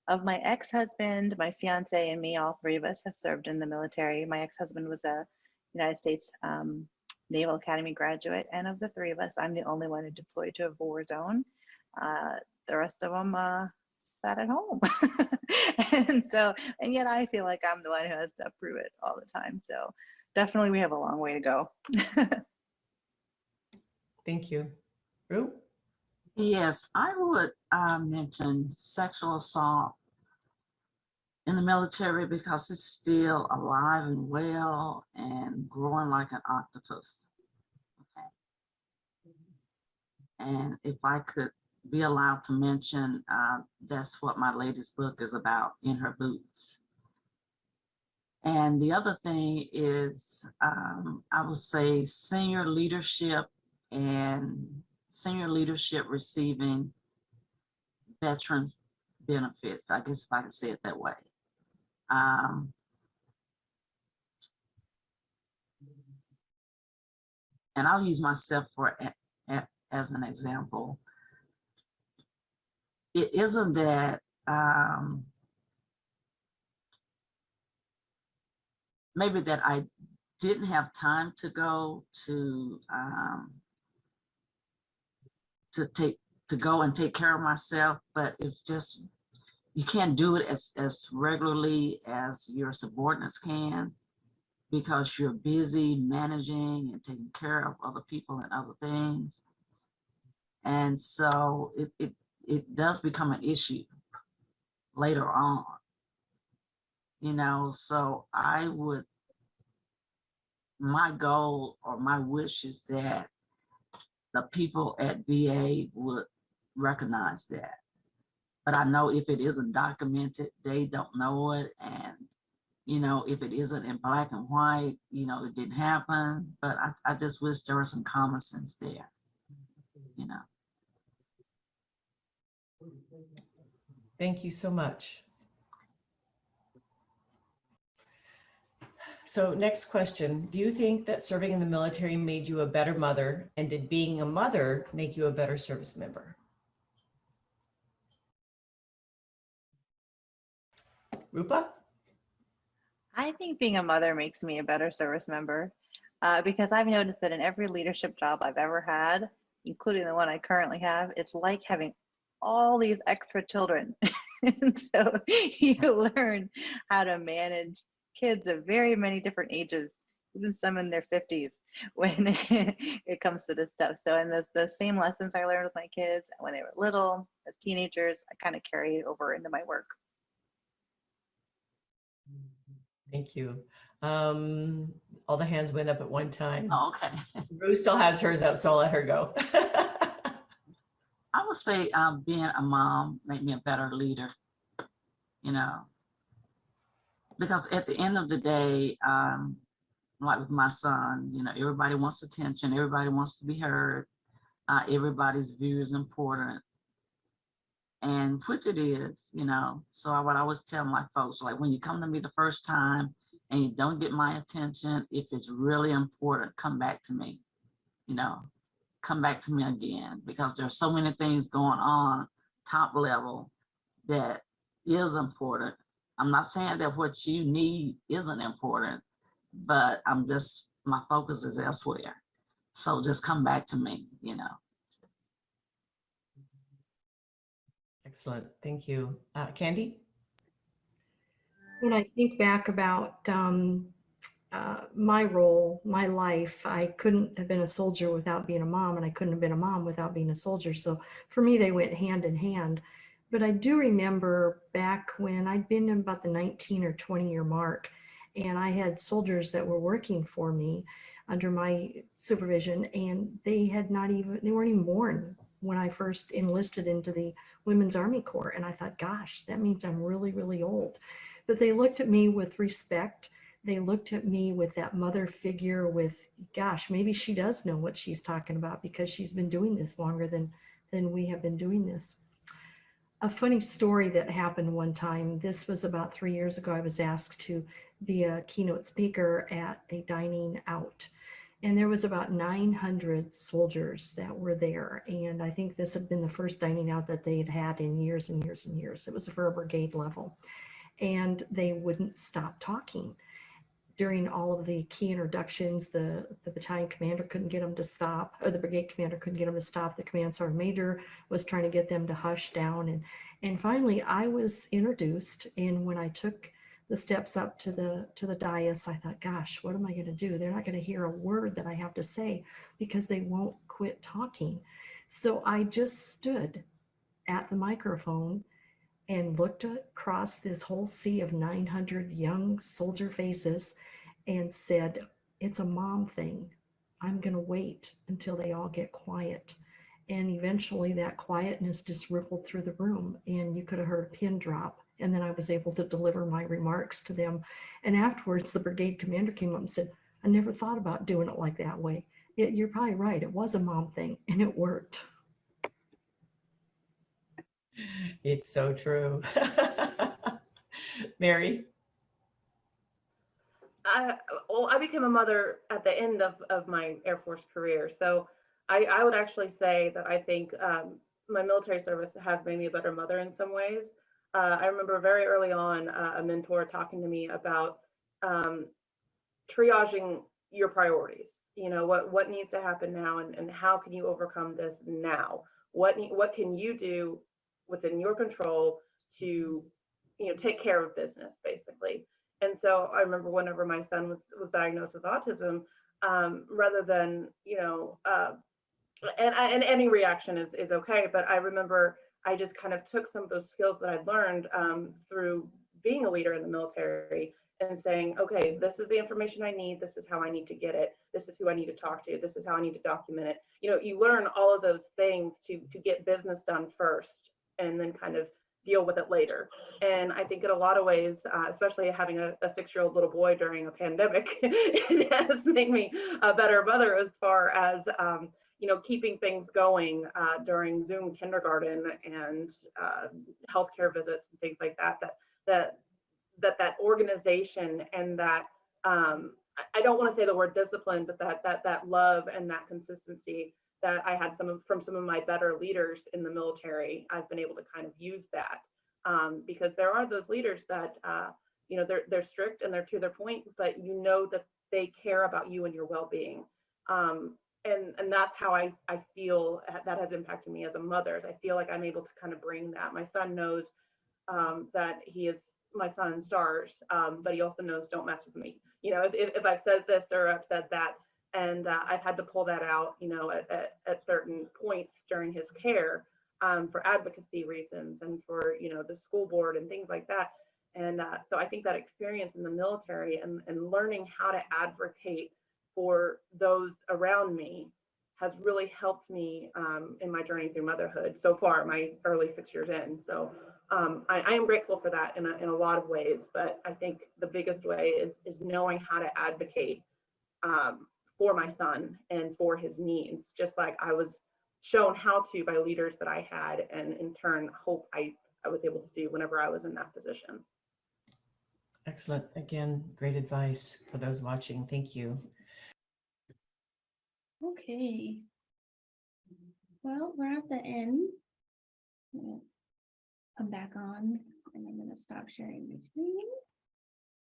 Of my ex-husband, my fiance, and me, all three of us have served in the military. My ex-husband was a United States Naval Academy graduate, and of the three of us, I'm the only one who deployed to a war zone. The rest of them sat at home. And yet I feel like I'm the one who has to approve it all the time. So definitely we have a long way to go. Thank you. Ru? Yes, I would mention sexual assault in the military because it's still alive and well and growing like an octopus. Okay. And if I could be allowed to mention, that's what my latest book is about, In Her Boots. And the other thing is, I would say senior leadership receiving veterans benefits, I guess if I could say it that way. And I'll use myself as an example. It isn't that maybe that I didn't have time to go to to go and take care of myself, but it's just, you can't do it as regularly as your subordinates can, because you're busy managing and taking care of other people and other things. And so it does become an issue later on, so my goal or my wish is that the people at VA would recognize that. But I know if it isn't documented, they don't know it. And, if it isn't in black and white, it didn't happen. But I just wish there was some common sense there, Thank you so much. So next question, do you think that serving in the military made you a better mother? And did being a mother make you a better service member? Rupa? I think being a mother makes me a better service member because I've noticed that in every leadership job I've ever had, including the one I currently have, it's like having all these extra children. And so you learn how to manage kids of very many different ages, even some in their 50s when it comes to this stuff. So, and the same lessons I learned with my kids when they were little, as teenagers, I kind of carry it over into my work. Thank you. All the hands went up at one time. Oh, okay. Rue still has hers up, so I'll let her go. I would say being a mom made me a better leader, because at the end of the day, like with my son, everybody wants attention, everybody wants to be heard, everybody's view is important, and which it is, So what I always tell my folks, like when you come to me the first time and you don't get my attention, if it's really important, come back to me, come back to me again, because there's so many things going on top level that is important. I'm not saying that what you need isn't important, but my focus is elsewhere. So just come back to me, Excellent, thank you. Candy? When I think back about my role, my life, I couldn't have been a soldier without being a mom, and I couldn't have been a mom without being a soldier. So for me, they went hand in hand. But I do remember back when I'd been in about the 19 or 20 year mark, and I had soldiers that were working for me under my supervision, and they weren't even born when I first enlisted into the Women's Army Corps. And I thought, gosh, that means I'm really, really old. But they looked at me with respect. They looked at me with that mother figure with, gosh, maybe she does know what she's talking about because she's been doing this longer than we have been doing this. A funny story that happened one time, this was about 3 years ago, I was asked to be a keynote speaker at a dining out. And there was about 900 soldiers that were there. And I think this had been the first dining out that they had had in years and years and years. It was for a brigade level. And they wouldn't stop talking. During all of the key introductions, the battalion commander couldn't get them to stop, or the brigade commander couldn't get them to stop. The command sergeant major was trying to get them to hush down. And finally I was introduced, and when I took the steps up to the dais, I thought, gosh, what am I going to do? They're not going to hear a word that I have to say because they won't quit talking. So I just stood at the microphone and looked across this whole sea of 900 young soldier faces and said, it's a mom thing. I'm going to wait until they all get quiet. And eventually that quietness just rippled through the room, and you could have heard a pin drop. And then I was able to deliver my remarks to them. And afterwards, the brigade commander came up and said, I never thought about doing it like that way. You're probably right. It was a mom thing, and it worked. It's so true. Mary? I became a mother at the end of my Air Force career. So I would actually say that I think my military service has made me a better mother in some ways. I remember very early on a mentor talking to me about triaging your priorities. What needs to happen now, and how can you overcome this now? what can you do within your control to take care of business, basically. And so I remember whenever my son was diagnosed with autism, rather than and any reaction is okay, but I remember I just kind of took some of those skills that I'd learned through being a leader in the military and saying, okay, this is the information I need, this is how I need to get it, this is who I need to talk to, this is how I need to document it. You learn all of those things to get business done first and then kind of deal with it later. And I think in a lot of ways, especially having a 6-year-old little boy during a pandemic, it has made me a better mother as far as keeping things going during Zoom kindergarten and healthcare visits and things like that organization and that I don't want to say the word discipline, but that love and that consistency that I had from some of my better leaders in the military. I've been able to kind of use that because there are those leaders that they're strict and they're to their point, but that they care about you and your well-being. And that's how I feel that has impacted me as a mother. I feel like I'm able to kind of bring that. My son knows that he is my son in stars, but he also knows don't mess with me. If I've said this or I've said that, and I've had to pull that out, at certain points during his care for advocacy reasons and for the school board and things like that. And so I think that experience in the military and learning how to advocate for those around me has really helped me in my journey through motherhood so far, my early 6 years in. So I am grateful for that in a lot of ways, but I think the biggest way is knowing how to advocate for my son and for his needs, just like I was shown how to by leaders that I had, and in turn hope I was able to do whenever I was in that position. Excellent. Again, great advice for those watching. Thank you. Okay. Well, we're at the end. I'm gonna come back on and I'm gonna stop sharing my screen.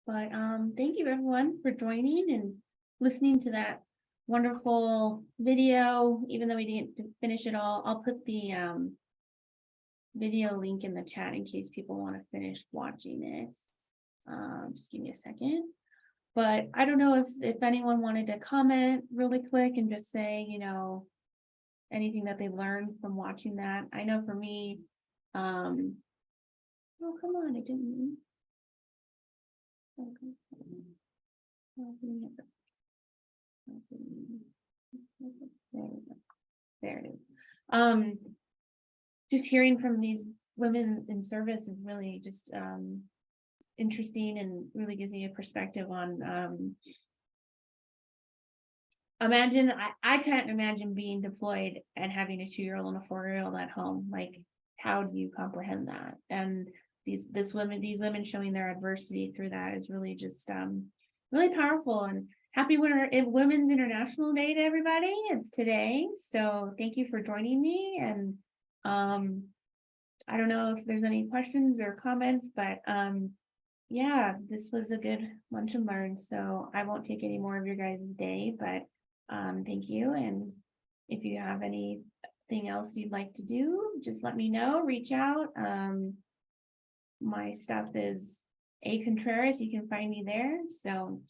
But thank you everyone for joining and listening to that wonderful video. Even though we didn't finish it all, I'll put the video link in the chat in case people want to finish watching it. Just give me a second. But I don't know if anyone wanted to comment really quick and just say, anything that they learned from watching that. I know for me, oh, come on, I didn't. Okay. There it is. Just hearing from these women in service is really just interesting and really gives me a perspective on imagine I can't imagine being deployed and having a 2-year-old and a 4-year-old at home. Like, how do you comprehend that? And these women showing their adversity through that is really just really powerful. And happy Women's International Day to everybody. It's today, so thank you for joining me. And I don't know if there's any questions or comments, but yeah, this was a good lunch and learn, so I won't take any more of your guys' day, but thank you. And if you have anything else you'd like to do, just let me know, reach out. My stuff is A Contreras, you can find me there. So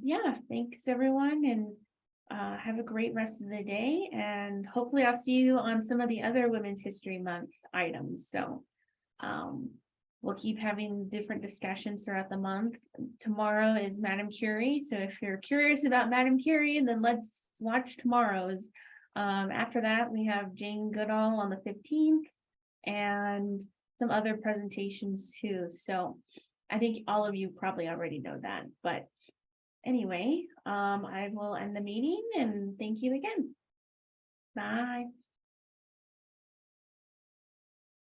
yeah, thanks everyone, and have a great rest of the day, and hopefully I'll see you on some of the other Women's History Month items. So we'll keep having different discussions throughout the month. Tomorrow is Madame Curie, so if you're curious about Madame Curie, then let's watch tomorrow's. After that, we have Jane Goodall on the 15th and some other presentations too. So I think all of you probably already know that, but anyway, I will end the meeting and thank you again. Bye.